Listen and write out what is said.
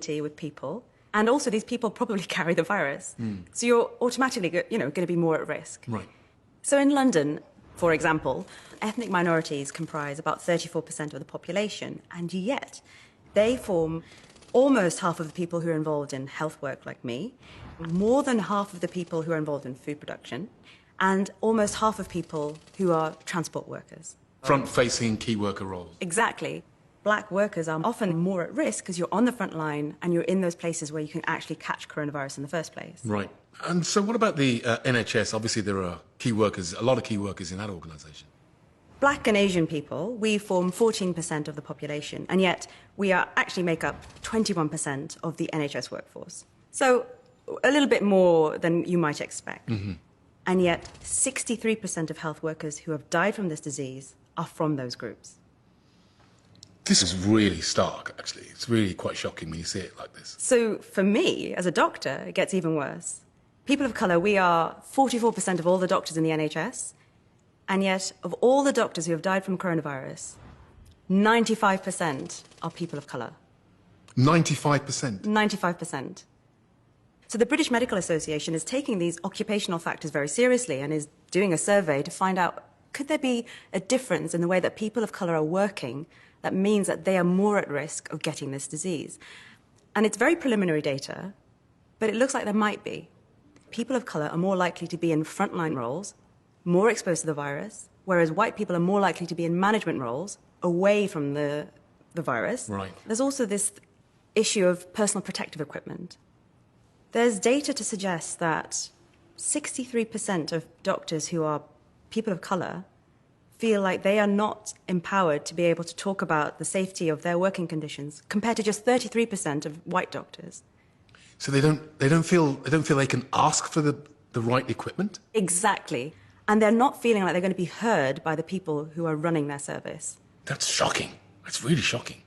with people, and also these people probably carry the virus. So you're automatically, going to be more at risk. Right. So in London, for example, ethnic minorities comprise about 34% of the population, and yet they form almost half of the people who are involved in health work like me, more than half of the people who are involved in food production, and almost half of people who are transport workers. Front-facing key worker roles. Exactly. Black workers are often more at risk because you're on the front line and you're in those places where you can actually catch coronavirus in the first place. Right. And so what about the NHS? Obviously there are key workers, a lot of key workers in that organisation. Black and Asian people, we form 14% of the population, and yet we actually make up 21% of the NHS workforce. So a little bit more than you might expect. And yet 63% of health workers who have died from this disease are from those groups. This is really stark, actually. It's really quite shocking when you see it like this. So for me, as a doctor, it gets even worse. People of colour, we are 44% of all the doctors in the NHS, and yet of all the doctors who have died from coronavirus, 95% are people of colour. 95%? 95%. So the British Medical Association is taking these occupational factors very seriously and is doing a survey to find out, could there be a difference in the way that people of colour are working that means that they are more at risk of getting this disease? And it's very preliminary data, but it looks like there might be. People of colour are more likely to be in frontline roles, more exposed to the virus, whereas white people are more likely to be in management roles away from the virus. Right. There's also this issue of personal protective equipment. There's data to suggest that 63% of doctors who are people of colour feel like they are not empowered to be able to talk about the safety of their working conditions, compared to just 33% of white doctors. So they don't feel they can ask for the right equipment? Exactly. And they're not feeling like they're going to be heard by the people who are running their service. That's shocking. That's really shocking.